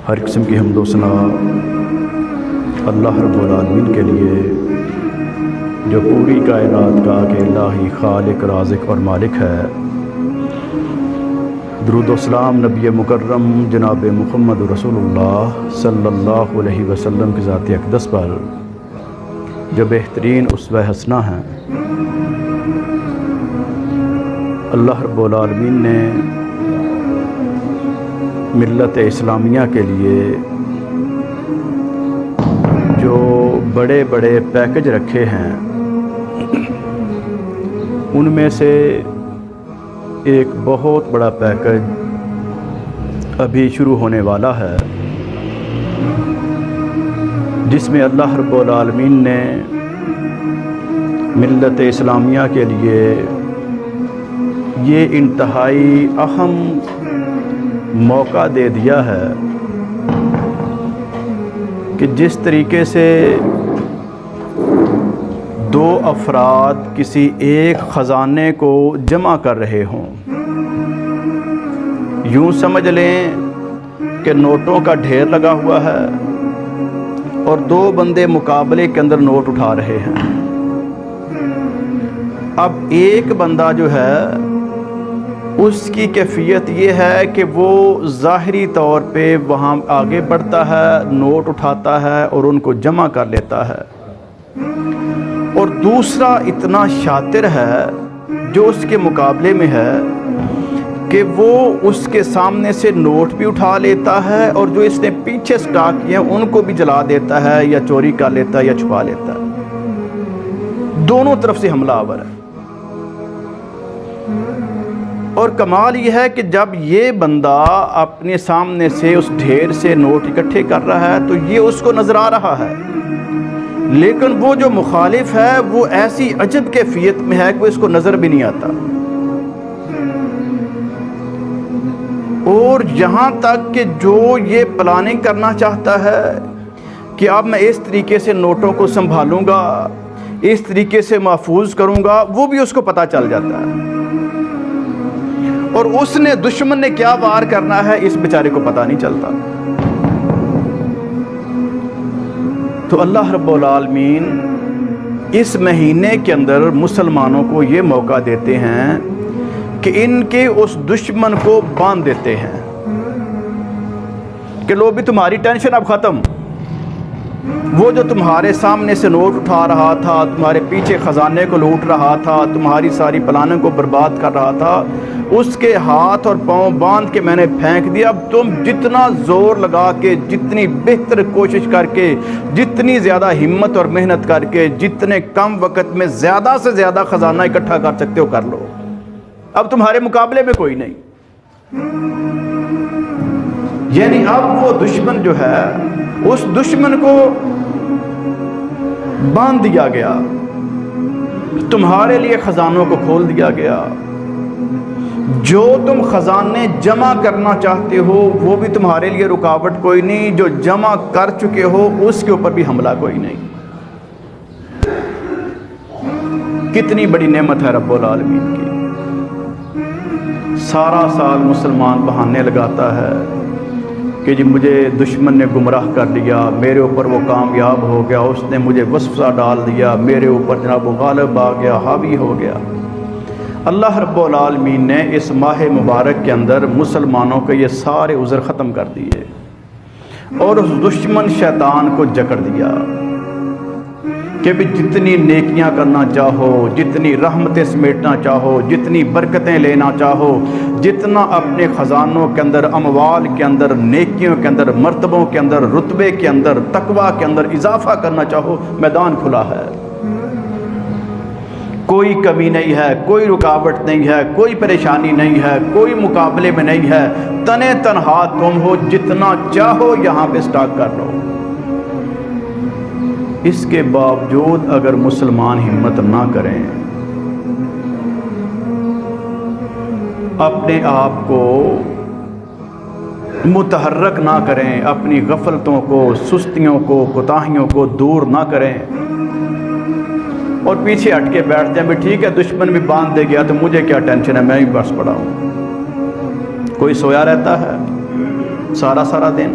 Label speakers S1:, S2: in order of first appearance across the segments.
S1: ہر قسم کی حمد و ثنا اللہ رب العالمین کے لیے جو پوری کائنات کا اکیلا ہی خالق، رازق اور مالک ہے۔ درود و سلام نبی مکرم جناب محمد رسول اللہ صلی اللہ علیہ وسلم کی ذات اقدس پر جو بہترین اسوہ حسنہ ہیں۔ اللہ رب العالمین نے ملت اسلامیہ کے لیے جو بڑے بڑے پیکج رکھے ہیں، ان میں سے ایک بہت بڑا پیکج ابھی شروع ہونے والا ہے، جس میں اللہ رب العالمین نے ملت اسلامیہ کے لیے یہ انتہائی اہم موقع دے دیا ہے کہ جس طریقے سے دو افراد کسی ایک خزانے کو جمع کر رہے ہوں، یوں سمجھ لیں کہ نوٹوں کا ڈھیر لگا ہوا ہے اور دو بندے مقابلے کے اندر نوٹ اٹھا رہے ہیں۔ اب ایک بندہ جو ہے اس کی کیفیت یہ ہے کہ وہ ظاہری طور پہ وہاں آگے بڑھتا ہے، نوٹ اٹھاتا ہے اور ان کو جمع کر لیتا ہے، اور دوسرا اتنا شاطر ہے جو اس کے مقابلے میں ہے کہ وہ اس کے سامنے سے نوٹ بھی اٹھا لیتا ہے اور جو اس نے پیچھے سٹاک کیے ہیں ان کو بھی جلا دیتا ہے یا چوری کر لیتا ہے یا چھپا لیتا ہے۔ دونوں طرف سے حملہ آور ہے، اور کمال یہ ہے کہ جب یہ بندہ اپنے سامنے سے اس ڈھیر سے نوٹ اکٹھے کر رہا ہے تو یہ اس کو نظر آ رہا ہے، لیکن وہ جو مخالف ہے وہ ایسی عجب کیفیت میں ہے کہ اس کو نظر بھی نہیں آتا، اور یہاں تک کہ جو یہ پلاننگ کرنا چاہتا ہے کہ اب میں اس طریقے سے نوٹوں کو سنبھالوں گا، اس طریقے سے محفوظ کروں گا، وہ بھی اس کو پتہ چل جاتا ہے، اور اس نے دشمن نے کیا وار کرنا ہے اس بیچارے کو پتہ نہیں چلتا۔ تو اللہ رب العالمین اس مہینے کے اندر مسلمانوں کو یہ موقع دیتے ہیں کہ ان کے اس دشمن کو باندھ دیتے ہیں کہ لو بھی تمہاری ٹینشن اب ختم، وہ جو تمہارے سامنے سے نوٹ اٹھا رہا تھا، تمہارے پیچھے خزانے کو لوٹ رہا تھا، تمہاری ساری پلانوں کو برباد کر رہا تھا، اس کے ہاتھ اور پاؤں باندھ کے میں نے پھینک دیا۔ اب تم جتنا زور لگا کے، جتنی بہتر کوشش کر کے، جتنی زیادہ ہمت اور محنت کر کے، جتنے کم وقت میں زیادہ سے زیادہ خزانہ اکٹھا کر سکتے ہو کر لو، اب تمہارے مقابلے میں کوئی نہیں۔ یعنی اب وہ دشمن جو ہے، اس دشمن کو باندھ دیا گیا، تمہارے لیے خزانوں کو کھول دیا گیا، جو تم خزانے جمع کرنا چاہتے ہو وہ بھی تمہارے لیے رکاوٹ کوئی نہیں، جو جمع کر چکے ہو اس کے اوپر بھی حملہ کوئی نہیں۔ کتنی بڑی نعمت ہے رب العالمین کی۔ سارا سال مسلمان بہانے لگاتا ہے کہ جی مجھے دشمن نے گمراہ کر لیا، میرے اوپر وہ کامیاب ہو گیا، اس نے مجھے وسوسہ ڈال دیا، میرے اوپر جناب وہ غالب آ گیا، حاوی ہو گیا۔ اللہ رب العالمین نے اس ماہ مبارک کے اندر مسلمانوں کے یہ سارے عذر ختم کر دیے اور اس دشمن شیطان کو جکڑ دیا کہ بھی جتنی نیکیاں کرنا چاہو، جتنی رحمتیں سمیٹنا چاہو، جتنی برکتیں لینا چاہو، جتنا اپنے خزانوں کے اندر، اموال کے اندر، نیکیوں کے اندر، مرتبوں کے اندر، رتبے کے اندر، تقویٰ کے اندر اضافہ کرنا چاہو، میدان کھلا ہے، کوئی کمی نہیں ہے، کوئی رکاوٹ نہیں ہے، کوئی پریشانی نہیں ہے، کوئی مقابلے میں نہیں ہے، تنے تنہا تم ہو، جتنا چاہو یہاں پہ سٹاک کر لو۔ اس کے باوجود اگر مسلمان ہمت نہ کریں، اپنے آپ کو متحرک نہ کریں، اپنی غفلتوں کو، سستیوں کو، کوتاہیوں کو دور نہ کریں اور پیچھے ہٹ کے بیٹھ جائیں بھی ٹھیک ہے دشمن بھی باندھ دے گیا تو مجھے کیا ٹینشن ہے، میں ہی بس پڑا ہوں۔ کوئی سویا رہتا ہے سارا دن،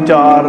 S1: 4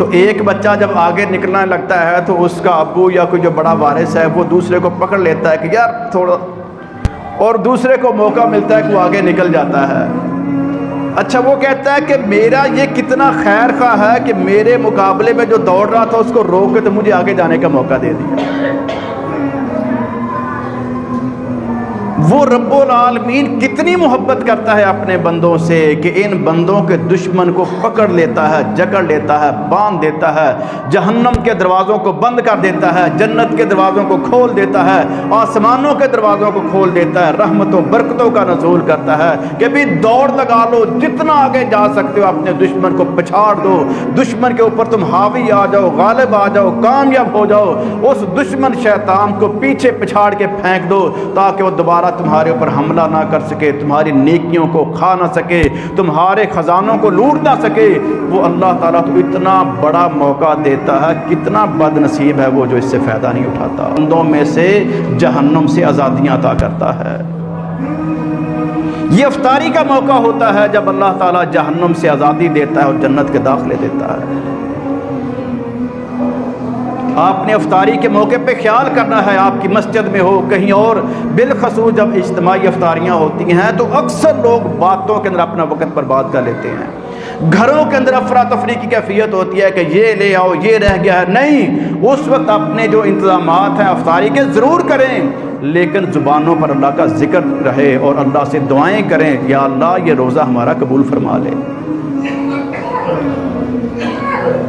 S1: تو ایک بچہ جب آگے نکلنا لگتا ہے تو اس کا ابو یا کوئی جو بڑا وارث ہے وہ دوسرے کو پکڑ لیتا ہے کہ یار تھوڑا، اور دوسرے کو موقع ملتا ہے کہ وہ آگے نکل جاتا ہے۔ اچھا وہ کہتا ہے کہ میرا یہ کتنا خیر خواہ ہے کہ میرے مقابلے میں جو دوڑ رہا تھا اس کو روک کے تو مجھے آگے جانے کا موقع دے دیا۔ وہ رب العالمین کتنی محبت کرتا ہے اپنے بندوں سے کہ ان بندوں کے دشمن کو پکڑ لیتا ہے، جکڑ لیتا ہے، باندھ دیتا ہے، جہنم کے دروازوں کو بند کر دیتا ہے، جنت کے دروازوں کو کھول دیتا ہے، آسمانوں کے دروازوں کو کھول دیتا ہے، رحمتوں برکتوں کا نزول کرتا ہے کہ بھی دوڑ لگا لو، جتنا آگے جا سکتے ہو اپنے دشمن کو پچھاڑ دو، دشمن کے اوپر تم حاوی آ جاؤ، غالب آ جاؤ، کامیاب ہو جاؤ، اس دشمن شیطان کو پیچھے پچھاڑ کے پھینک دو تاکہ وہ دوبارہ تمہارے اوپر حملہ نہ کر سکے، تمہاری نیکیوں کو کھا نہ سکے، تمہارے خزانوں کو لوٹ نہ سکے۔ وہ اللہ تعالیٰ تو اتنا بڑا موقع دیتا ہے، کتنا بد نصیب ہے وہ جو اس سے فائدہ نہیں اٹھاتا۔ بندوں میں سے جہنم سے آزادیاں عطا کرتا ہے۔ یہ افطاری کا موقع ہوتا ہے جب اللہ تعالیٰ جہنم سے آزادی دیتا ہے اور جنت کے داخلے دیتا ہے۔ آپ نے افطاری کے موقع پہ خیال کرنا ہے، آپ کی مسجد میں ہو کہیں اور، بالخصوص جب اجتماعی افطاریاں ہوتی ہیں تو اکثر لوگ باتوں کے اندر اپنا وقت برباد کر لیتے ہیں۔ گھروں کے اندر افراتفری کی کیفیت ہوتی ہے کہ یہ لے آؤ، یہ رہ گیا ہے، نہیں، اس وقت اپنے جو انتظامات ہیں افطاری کے ضرور کریں، لیکن زبانوں پر اللہ کا ذکر رہے اور اللہ سے دعائیں کریں، یا اللہ یہ روزہ ہمارا قبول فرما لے۔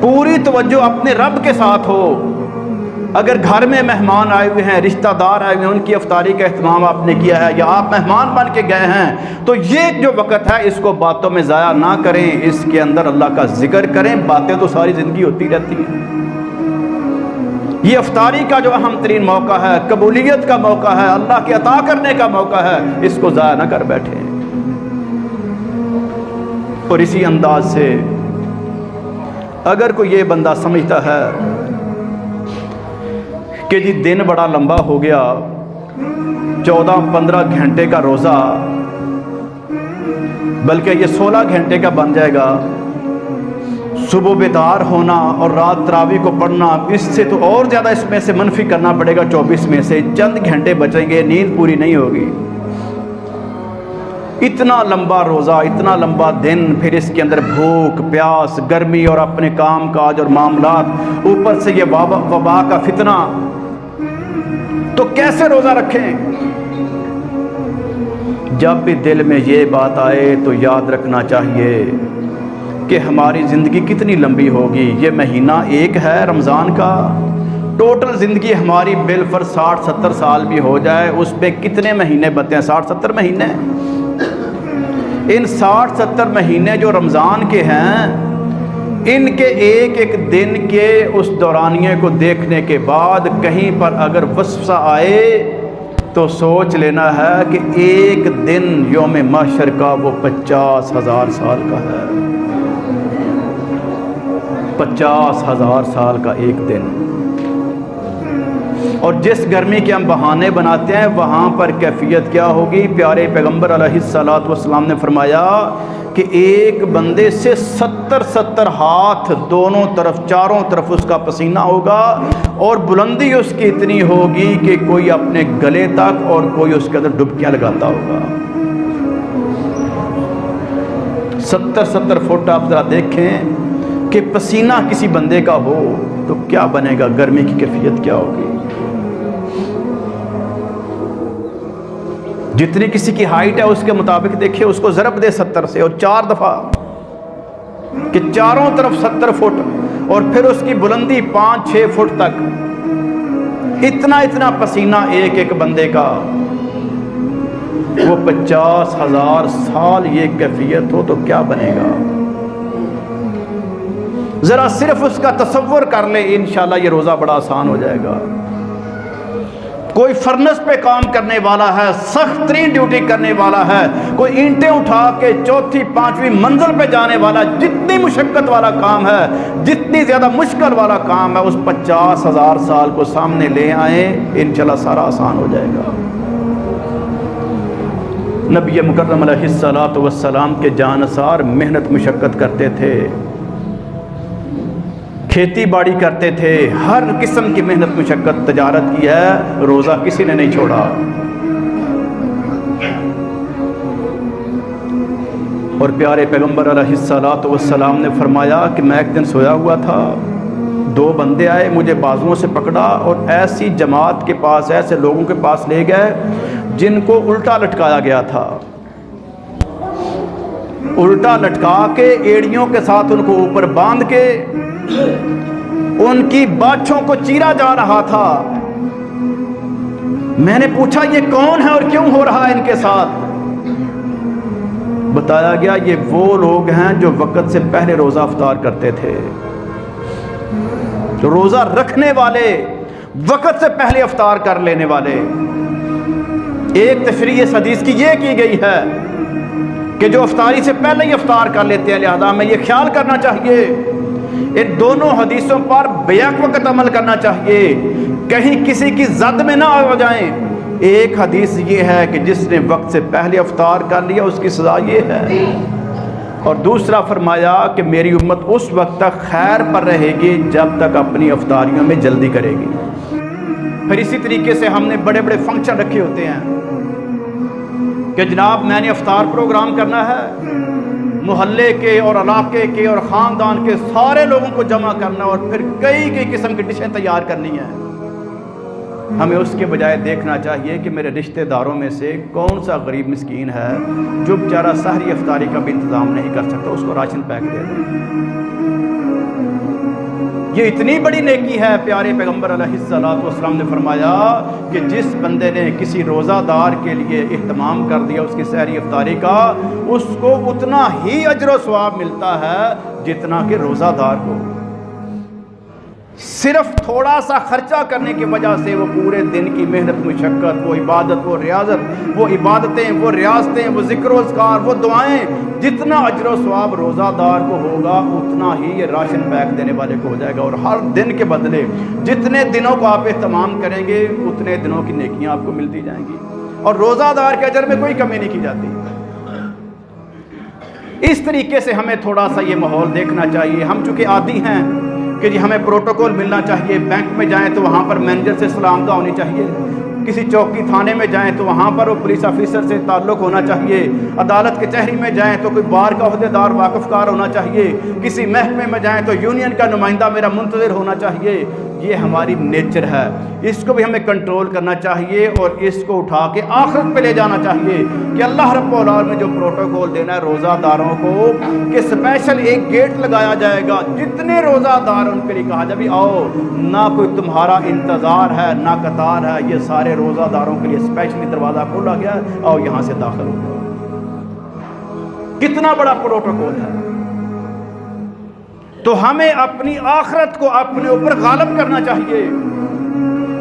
S1: پوری توجہ اپنے رب کے ساتھ ہو۔ اگر گھر میں مہمان آئے ہوئے ہیں، رشتہ دار آئے ہوئے ہیں، ان کی افطاری کا اہتمام آپ نے کیا ہے یا آپ مہمان بن کے گئے ہیں، تو یہ جو وقت ہے اس کو باتوں میں ضائع نہ کریں، اس کے اندر اللہ کا ذکر کریں۔ باتیں تو ساری زندگی ہوتی رہتی ہیں، یہ افطاری کا جو اہم ترین موقع ہے، قبولیت کا موقع ہے، اللہ کے عطا کرنے کا موقع ہے، اس کو ضائع نہ کر بیٹھیں۔ اور اسی انداز سے اگر کوئی یہ بندہ سمجھتا ہے کہ جی دن بڑا لمبا ہو گیا، 14-15 گھنٹے کا روزہ بلکہ یہ 16 گھنٹے کا بن جائے گا، صبح بیدار ہونا اور رات تراویح کو پڑھنا، اس سے تو اور زیادہ اس میں سے منفی کرنا پڑے گا، 24 میں سے چند گھنٹے بچیں گے، نیند پوری نہیں ہوگی۔ اتنا لمبا روزہ، اتنا لمبا دن، پھر اس کے اندر بھوک پیاس، گرمی اور اپنے کام کاج اور معاملات، اوپر سے یہ وبا کا فتنہ، تو کیسے روزہ رکھیں؟ جب بھی دل میں یہ بات آئے تو یاد رکھنا چاہیے کہ ہماری زندگی کتنی لمبی ہوگی۔ یہ مہینہ ایک ہے رمضان کا، ٹوٹل زندگی ہماری بالفرض 60-70 سال بھی ہو جائے، اس پہ کتنے مہینے بنتے ہیں؟ 60-70 مہینے۔ ان 60-70 مہینے جو رمضان کے ہیں، ان کے ایک ایک دن کے اس دورانیے کو دیکھنے کے بعد کہیں پر اگر وسوسہ آئے تو سوچ لینا ہے کہ ایک دن یوم محشر کا وہ 50,000 سال کا ہے۔ 50,000 سال کا ایک دن۔ اور جس گرمی کے ہم بہانے بناتے ہیں وہاں پر کیفیت کیا ہوگی؟ پیارے پیغمبر علیہ الصلوۃ والسلام نے فرمایا کہ ایک بندے سے 70 ہاتھ دونوں طرف، چاروں طرف اس کا پسینہ ہوگا، اور بلندی اس کی اتنی ہوگی کہ کوئی اپنے گلے تک اور کوئی اس کے اندر ڈبکیاں لگاتا ہوگا۔ 70 فٹ آپ ذرا دیکھیں کہ پسینہ کسی بندے کا ہو تو کیا بنے گا، گرمی کی کیفیت کیا ہوگی۔ جتنی کسی کی ہائٹ ہے اس کے مطابق دیکھیں، اس کو ضرب دے 70 سے اور 4 دفعہ، کہ چاروں طرف 70 فٹ، اور پھر اس کی بلندی 5-6 فٹ تک، اتنا پسینہ ایک ایک بندے کا، وہ 50,000 سال یہ کیفیت ہو تو کیا بنے گا؟ ذرا صرف اس کا تصور کر لیں، انشاءاللہ یہ روزہ بڑا آسان ہو جائے گا۔ کوئی فرنس پہ کام کرنے والا ہے، سخت ترین ڈیوٹی کرنے والا ہے، کوئی اینٹیں اٹھا کے 4تھی-5ویں منزل پہ جانے والا، جتنی مشقت والا کام ہے، جتنی زیادہ مشکل والا کام ہے، اس 50,000 سال کو سامنے لے آئیں، انشاءاللہ سارا آسان ہو جائے گا۔ نبی مکرم علیہ الصلوۃ والسلام کے جانثار محنت مشقت کرتے تھے کھیتی باڑی کرتے تھے، ہر قسم کی محنت مشقت تجارت کی ہے، روزہ کسی نے نہیں چھوڑا۔ اور پیارے پیغمبر علیہ الصلوۃ والسلام نے فرمایا کہ میں ایک دن سویا ہوا تھا، دو بندے آئے، مجھے بازوؤں سے پکڑا اور ایسی جماعت کے پاس، ایسے لوگوں کے پاس لے گئے جن کو الٹا لٹکایا گیا تھا، الٹا لٹکا کے ایڑیوں کے ساتھ ان کو اوپر باندھ کے ان کی باچھوں کو چیرا جا رہا تھا۔ میں نے پوچھا یہ کون ہے اور کیوں ہو رہا ہے ان کے ساتھ؟ بتایا گیا یہ وہ لوگ ہیں جو وقت سے پہلے روزہ افطار کرتے تھے، روزہ رکھنے والے، وقت سے پہلے افطار کر لینے والے۔ ایک تشریح اس حدیث کی یہ کی گئی ہے کہ جو افطاری سے پہلے ہی افطار کر لیتے ہیں، لہذا ہمیں یہ خیال کرنا چاہیے، ان دونوں حدیثوں پر بیک وقت عمل کرنا چاہیے، کہیں کسی کی زد میں نہ آ جائیں۔ ایک حدیث یہ ہے کہ جس نے وقت سے پہلے افطار کر لیا اس کی سزا یہ ہے، اور دوسرا فرمایا کہ میری امت اس وقت تک خیر پر رہے گی جب تک اپنی افطاریوں میں جلدی کرے گی۔ پھر اسی طریقے سے ہم نے بڑے بڑے فنکشن رکھے ہوتے ہیں کہ جناب میں نے افطار پروگرام کرنا ہے، محلے کے اور علاقے کے اور خاندان کے سارے لوگوں کو جمع کرنا اور پھر کئی قسم کی ڈشیں تیار کرنی ہیں۔ ہمیں اس کے بجائے دیکھنا چاہیے کہ میرے رشتہ داروں میں سے کون سا غریب مسکین ہے جو بیچارہ سحری افطاری کا بھی انتظام نہیں کر سکتا، اس کو راشن پیک دے دیں۔ یہ اتنی بڑی نیکی ہے، پیارے پیغمبر علیہ الصلوۃ والسلام نے فرمایا کہ جس بندے نے کسی روزہ دار کے لیے اہتمام کر دیا اس کی سحری افطاری کا، اس کو اتنا ہی اجر و ثواب ملتا ہے جتنا کہ روزہ دار کو۔ صرف تھوڑا سا خرچہ کرنے کی وجہ سے وہ پورے دن کی محنت مشقت، وہ عبادت، وہ ریاضت، وہ عبادتیں، وہ ریاضتیں، وہ ذکر و اذکار، وہ دعائیں، جتنا اجر و ثواب روزہ دار کو ہوگا اتنا ہی یہ راشن پیک دینے والے کو ہو جائے گا، اور ہر دن کے بدلے جتنے دنوں کو آپ اہتمام کریں گے اتنے دنوں کی نیکیاں آپ کو ملتی جائیں گی، اور روزہ دار کے اجر میں کوئی کمی نہیں کی جاتی۔ اس طریقے سے ہمیں تھوڑا سا یہ ماحول دیکھنا چاہیے۔ ہم چونکہ عادی ہیں کہ جی ہمیں پروٹوکول ملنا چاہیے، بینک میں جائیں تو وہاں پر مینیجر سے سلام دعا ہونی چاہیے، کسی چوکی تھانے میں جائیں تو وہاں پر وہ پولیس آفیسر سے تعلق ہونا چاہیے، عدالت کچہری میں جائیں تو کوئی بار کا عہدیدار واقف کار ہونا چاہیے، کسی محکمے میں جائیں تو یونین کا نمائندہ میرا منتظر ہونا چاہیے۔ یہ ہماری نیچر ہے، اس کو بھی ہمیں کنٹرول کرنا چاہیے اور اس کو اٹھا کے آخرت پہ لے جانا چاہیے کہ اللہ رب العالمین نے جو پروٹوکول دینا ہے روزہ داروں کو کہ اسپیشل ایک گیٹ لگایا جائے گا، جتنے روزہ دار ان کے لیے کہا جائے آؤ، نہ کوئی تمہارا انتظار ہے نہ قطار ہے، یہ سارے روزہ داروں کے لیے اسپیشلی دروازہ کھولا گیا ہے، آؤ یہاں سے داخل ہو جاؤ۔ کتنا بڑا پروٹوکول ہے۔ تو ہمیں اپنی آخرت کو اپنے اوپر غالب کرنا چاہیے۔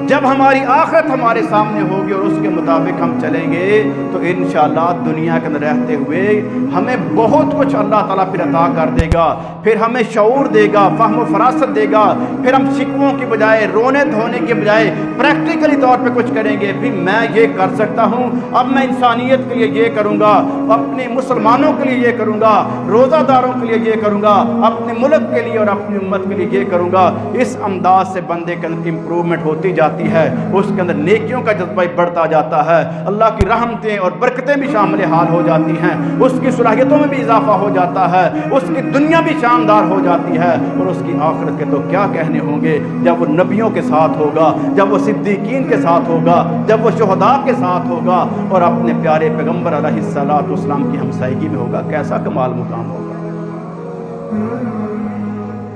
S1: جب ہماری آخرت ہمارے سامنے ہوگی اور اس کے مطابق ہم چلیں گے تو انشاءاللہ دنیا کے اندر رہتے ہوئے ہمیں بہت کچھ اللہ تعالیٰ پھر عطا کر دے گا، پھر ہمیں شعور دے گا، فہم و فراست دے گا، پھر ہم شکووں کی بجائے، رونے دھونے کے بجائے پریکٹیکلی طور پہ کچھ کریں گے، بھی میں یہ کر سکتا ہوں، اب میں انسانیت کے لیے یہ کروں گا، اپنے مسلمانوں کے لیے یہ کروں گا، روزہ داروں کے لیے یہ کروں گا، اپنے ملک کے لیے اور اپنی امت کے لیے یہ کروں گا۔ اس انداز سے بندے کے اندر امپرومنٹ ہوتی جاتی ہے، اس کے اندر نیکیوں کا جذبہ بڑھتا جاتا ہے، اللہ کی رحمتیں اور برکتیں بھی شامل حال ہو جاتی ہیں، اس کی صلاحیتوں میں بھی اضافہ ہو جاتا ہے، اس کی دنیا بھی شاندار ہو جاتی ہے، اور اس کی آخرت کے تو کیا کہنے ہوں گے جب وہ نبیوں کے ساتھ ہوگا، جب وہ صدیقین کے ساتھ ہوگا، جب وہ شہداء کے ساتھ ہوگا اور اپنے پیارے پیغمبر علیہ الصلوۃ والسلام کی ہمسائیگی میں ہوگا، کیسا کمال مقام ہوگا۔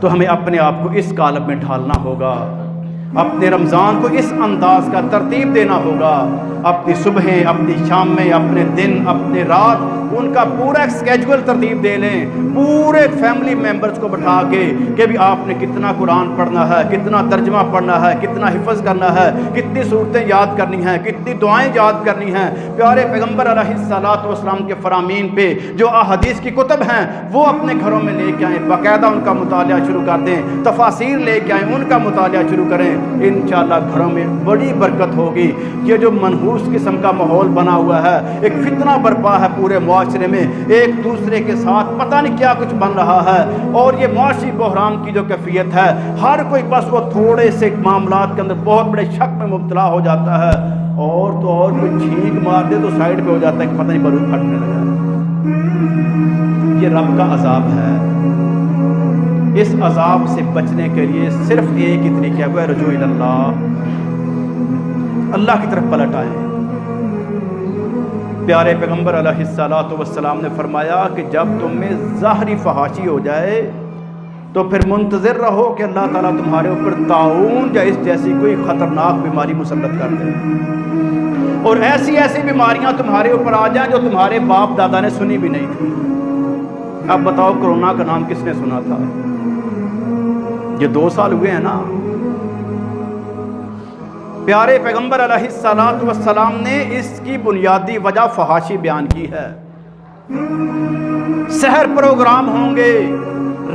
S1: تو ہمیں اپنے آپ کو اس قالب میں ڈھالنا ہوگا، اپنے رمضان کو اس انداز کا ترتیب دینا ہوگا، اپنی صبحیں، اپنی شامیں، اپنے دن، اپنے رات، ان کا پورا ایک سکیجول ترتیب دے لیں، پورے فیملی ممبرز کو بٹھا کے کہ بھی آپ نے کتنا قرآن پڑھنا ہے، کتنا ترجمہ پڑھنا ہے، کتنا حفظ کرنا ہے، کتنی صورتیں یاد کرنی ہیں، کتنی دعائیں یاد کرنی ہیں۔ پیارے پیغمبر علیہ الصلوۃ والسلام کے فرامین پہ جو احادیث کی کتب ہیں وہ اپنے گھروں میں لے کے آئیں، باقاعدہ ان کا مطالعہ شروع کر دیں، تفاسیر لے کے آئیں، ان کا مطالعہ شروع کریں، انشاءاللہ گھروں میں بڑی برکت ہوگی۔ یہ جو منحوس قسم کا ماحول بنا ہوا ہے، ایک فتنہ برپا ہے پورے معاشرے معاشرے میں ایک دوسرے کے ساتھ پتہ نہیں کیا کچھ بن رہا ہے، اور یہ معاشی بحران کی جو کیفیت ہے، ہر کوئی بس وہ تھوڑے سے معاملات کے اندر بہت بڑے شک میں مبتلا ہو جاتا ہے، اور تو اور کوئی چھینک مار دے تو سائیڈ پہ ہو جاتا ہے کہ پتہ نہیں بارود پھٹنے لگا ہے۔ یہ رب کا عذاب ہے۔ اس عذاب سے بچنے کے لیے صرف ایک ہی طریقہ ہے، وہ ہے رجوع اللہ، اللہ کی طرف پلٹ آئیں۔ پیارے پیغمبر علیہ الصلوۃ والسلام نے فرمایا کہ جب تم میں ظاہری فحاشی ہو جائے تو پھر منتظر رہو کہ اللہ تعالیٰ تمہارے اوپر طاعون یا اس جیسی کوئی خطرناک بیماری مسلط کر دے، اور ایسی ایسی بیماریاں تمہارے اوپر آ جائیں جو تمہارے باپ دادا نے سنی بھی نہیں تھی۔ اب بتاؤ کرونا کا نام کس نے سنا تھا؟ یہ 2 سال ہوئے ہیں نا۔ پیارے پیغمبر علیہ الصلوۃ والسلام نے اس کی بنیادی وجہ فحاشی بیان کی ہے۔ سحر پروگرام ہوں گے،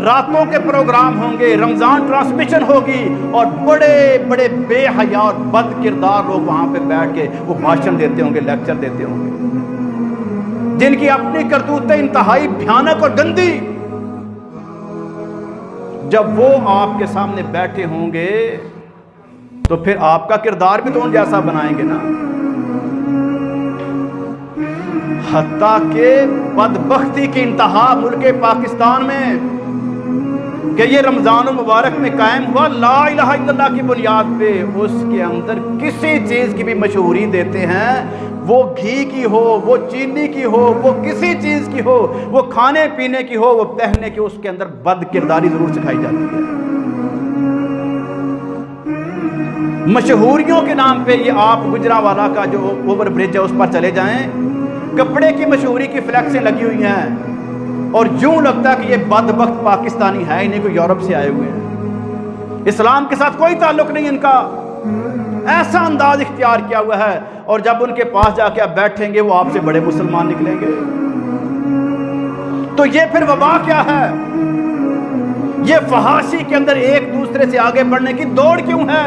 S1: راتوں کے پروگرام ہوں گے، رمضان ٹرانسمیشن ہوگی، اور بڑے بڑے بے حیا اور بد کردار لوگ وہاں پہ بیٹھ کے وہ بھاشن دیتے ہوں گے، لیکچر دیتے ہوں گے، جن کی اپنی کرتوتیں انتہائی بھیانک اور گندی۔ جب وہ آپ کے سامنے بیٹھے ہوں گے تو پھر آپ کا کردار بھی تو ان جیسا بنائیں گے نا۔ حتیٰ کہ بدبختی کی انتہا ملک پاکستان میں کہ یہ رمضان المبارک میں قائم ہوا لا الہ الا اللہ کی بنیاد پہ، اس کے اندر کسی چیز کی بھی مشہوری دیتے ہیں، وہ گھی کی ہو، وہ چینی کی ہو، وہ کسی چیز کی ہو، وہ کھانے پینے کی ہو، وہ پہننے کی، اس کے اندر بد کرداری ضرور سکھائی جاتی ہے۔ مشہوریوں کے نام پہ یہ آپ گجرانوالہ کا جو اوور برج ہے اس پر چلے جائیں، کپڑے کی مشہوری کی فلیکسیں لگی ہوئی ہیں، اور یوں لگتا ہے کہ یہ بدبخت پاکستانی ہے ہی نہیں، کوئی یورپ سے آئے ہوئے ہیں، اسلام کے ساتھ کوئی تعلق نہیں ان کا، ایسا انداز اختیار کیا ہوا ہے، اور جب ان کے پاس جا کے آپ بیٹھیں گے وہ آپ سے بڑے مسلمان نکلیں گے۔ تو یہ پھر وبا کیا ہے؟ یہ فحاشی کے اندر ایک دوسرے سے آگے بڑھنے کی دوڑ کیوں ہے؟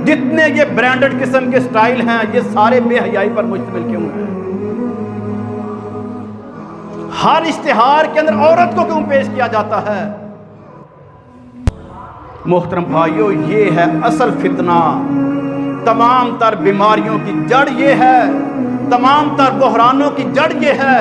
S1: جتنے یہ برانڈڈ قسم کے سٹائل ہیں یہ سارے بے حیائی پر مشتمل کیوں ہیں؟ ہر اشتہار کے اندر عورت کو کیوں پیش کیا جاتا ہے؟ محترم بھائیو، یہ ہے اصل فتنہ، تمام تر بیماریوں کی جڑ یہ ہے، تمام تر بحرانوں کی جڑ یہ ہے،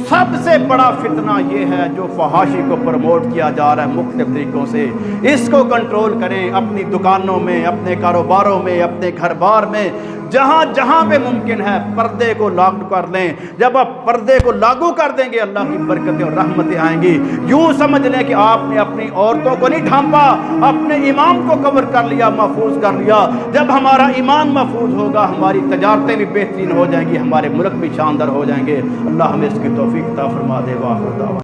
S1: سب سے بڑا فتنہ یہ ہے جو فحاشی کو پروموٹ کیا جا رہا ہے مختلف طریقوں سے۔ اس کو کنٹرول کریں، اپنی دکانوں میں، اپنے کاروباروں میں، اپنے گھر بار میں، جہاں جہاں پہ ممکن ہے پردے کو لاگو کر لیں۔ جب آپ پردے کو لاگو کر دیں گے اللہ کی برکتیں اور رحمتیں آئیں گی۔ یوں سمجھ لیں کہ آپ نے اپنی عورتوں کو نہیں ڈھانپا، اپنے ایمان کو کور کر لیا، محفوظ کر لیا۔ جب ہمارا ایمان محفوظ ہوگا ہماری تجارتیں بھی بہترین ہو جائیں گی، ہمارے ملک بھی شاندار ہو جائیں گے۔ اللہ ہمیں اس کی توفیق عطا فرما دے۔ واخر دعوانا